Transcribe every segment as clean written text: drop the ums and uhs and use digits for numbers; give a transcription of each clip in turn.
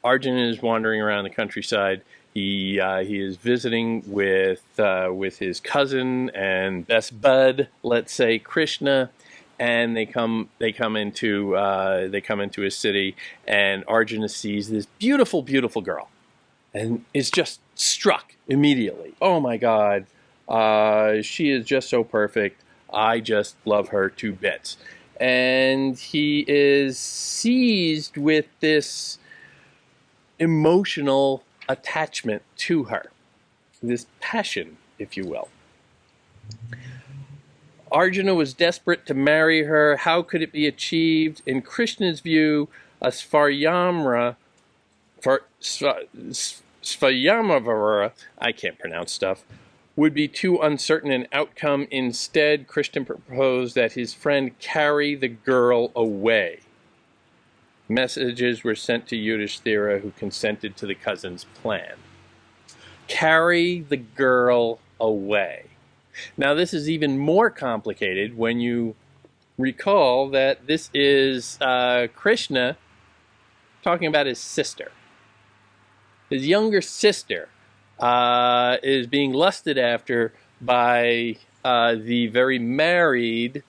Arjun is wandering around the countryside. He is visiting with his cousin and best bud, let's say Krishna, and they come into his city, and Arjuna sees this beautiful, beautiful girl, and is just struck immediately. Oh my God, she is just so perfect. I just love her to bits. And he is seized with this emotional attachment to her, this passion, if you will. Arjuna was desperate to marry her. How could it be achieved? In Krishna's view, a Svayamvara, I can't pronounce stuff, would be too uncertain an outcome. Instead, Krishna proposed that his friend carry the girl away. Messages were sent to Yudhishthira, who consented to the cousin's plan. Carry the girl away. Now, this is even more complicated when you recall that this is Krishna talking about his sister. His younger sister is being lusted after by the very married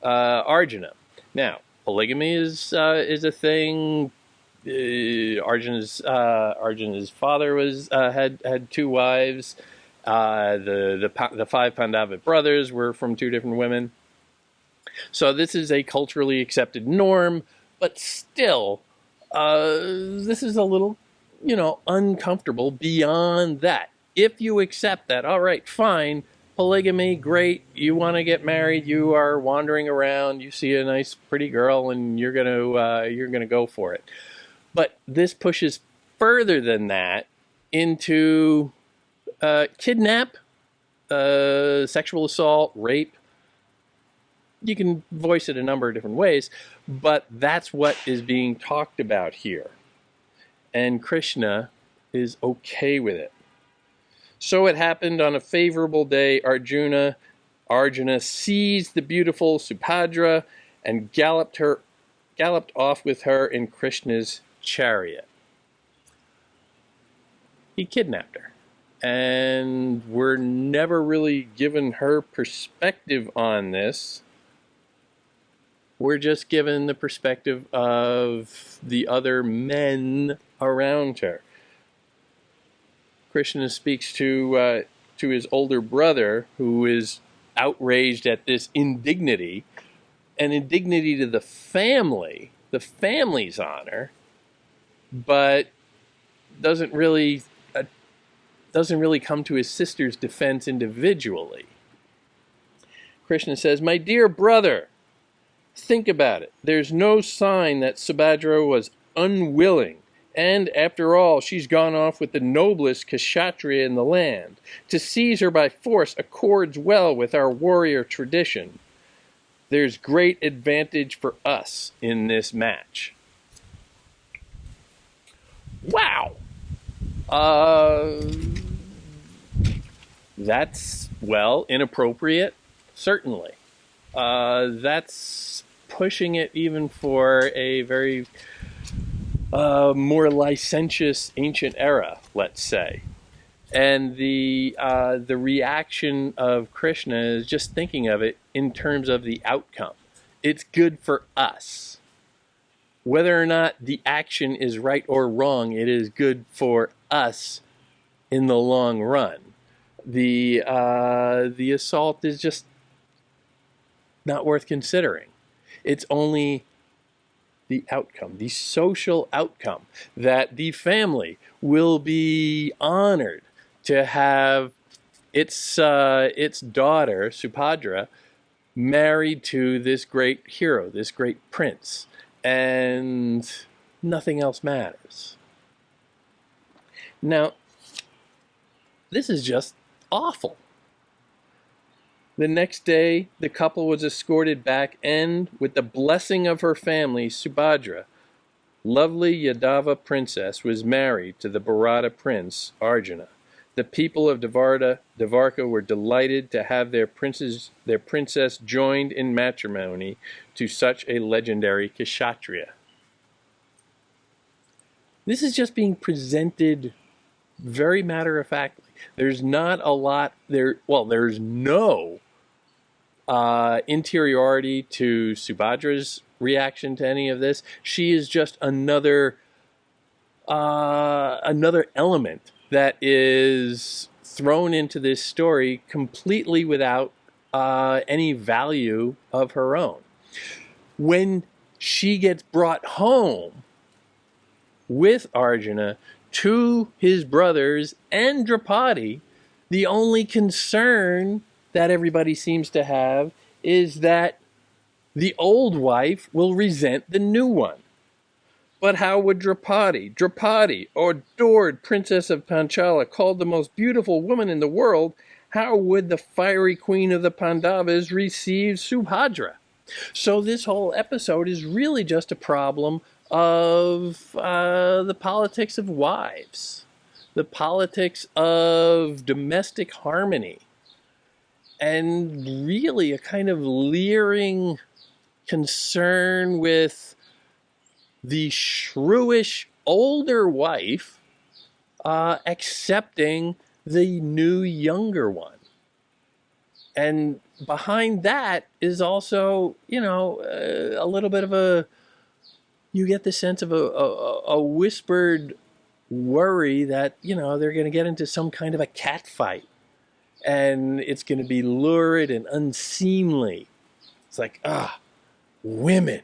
Arjuna. Now, polygamy is a thing. Arjuna's father had two wives. The five Pandava brothers were from two different women. So this is a culturally accepted norm, but still, this is a little, uncomfortable beyond that. If you accept that, all right, fine. Polygamy, great. You want to get married. You are wandering around. You see a nice, pretty girl, and you're gonna go for it. But this pushes further than that into kidnap, sexual assault, rape. You can voice it a number of different ways, but that's what is being talked about here. And Krishna is okay with it. So it happened on a favorable day. Arjuna seized the beautiful Subhadra and galloped off with her in Krishna's chariot. He kidnapped her. And we're never really given her perspective on this. We're just given the perspective of the other men around her. Krishna speaks to his older brother, who is outraged at this indignity, an indignity to the family's honor, but doesn't really come to his sister's defense individually. Krishna says, "My dear brother, think about it. There's no sign that Subhadra was unwilling. And after all, she's gone off with the noblest kshatriya in the land. To seize her by force accords well with our warrior tradition. There's great advantage for us in this match." Wow! That's, inappropriate, certainly. That's pushing it even for a very more licentious ancient era, let's say. And the reaction of Krishna is just thinking of it in terms of the outcome. It's good for us. Whether or not the action is right or wrong, it is good for us in the long run. The assault is just not worth considering. It's only the outcome, the social outcome, that the family will be honored to have its daughter, Subhadra, married to this great hero, this great prince, and nothing else matters. Now, this is just awful. The next day, the couple was escorted back, and with the blessing of her family, Subhadra, lovely Yadava princess, was married to the Bharata prince, Arjuna. The people of Dvarka were delighted to have their princess joined in matrimony to such a legendary kshatriya. This is just being presented very matter-of-factly. There's not a lot there. Well, there's no interiority to Subhadra's reaction to any of this. She is just another element that is thrown into this story completely without any value of her own. When she gets brought home with Arjuna to his brothers and Draupadi, the only concern that everybody seems to have is that the old wife will resent the new one. But how would Draupadi, adored princess of Panchala, called the most beautiful woman in the world, how would the fiery queen of the Pandavas receive Subhadra? So this whole episode is really just a problem of the politics of wives, the politics of domestic harmony, and really a kind of leering concern with the shrewish older wife accepting the new younger one. And behind that is also, a little bit of you get the sense of a whispered worry that, they're going to get into some kind of a cat fight. And it's going to be lurid and unseemly. It's like, women.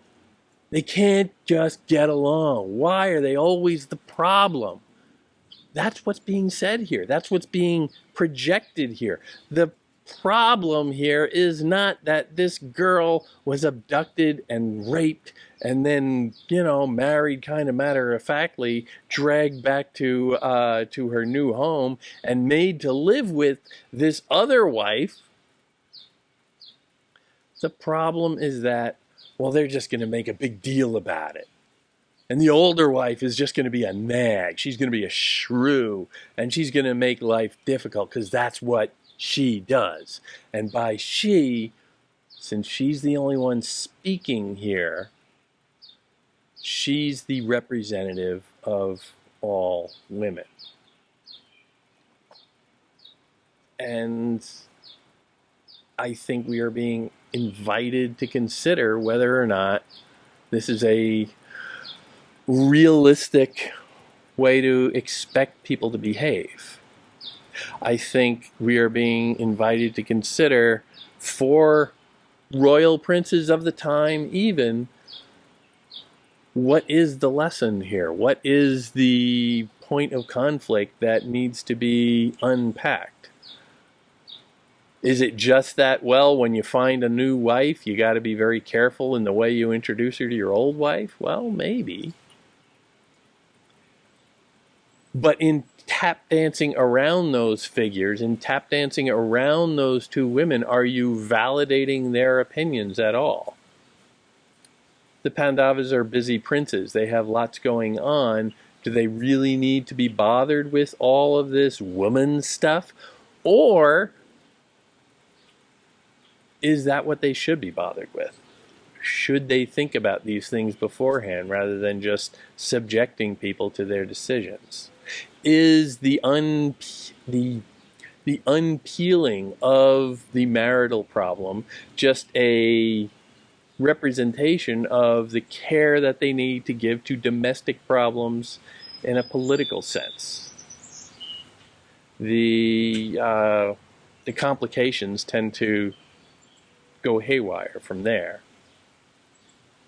They can't just get along. Why are they always the problem? That's what's being said here. That's what's being projected here. The problem here is not that this girl was abducted and raped and then, married kind of matter-of-factly, dragged back to her new home and made to live with this other wife. The problem is that, they're just going to make a big deal about it. And the older wife is just going to be a nag. She's going to be a shrew. And she's going to make life difficult because that's what she does. And by she, since she's the only one speaking here, she's the representative of all women. And I think we are being invited to consider whether or not this is a realistic way to expect people to behave. I think we are being invited to consider, for royal princes of the time even, what is the lesson here? What is the point of conflict that needs to be unpacked? Is it just that, when you find a new wife, you got to be very careful in the way you introduce her to your old wife? Well, maybe. But in tap dancing around those figures, in tap dancing around those two women, are you validating their opinions at all? The Pandavas are busy princes. They have lots going on. Do they really need to be bothered with all of this woman stuff? Or is that what they should be bothered with? Should they think about these things beforehand rather than just subjecting people to their decisions? Is the unpeeling of the marital problem just a representation of the care that they need to give to domestic problems in a political sense? The complications tend to go haywire from there.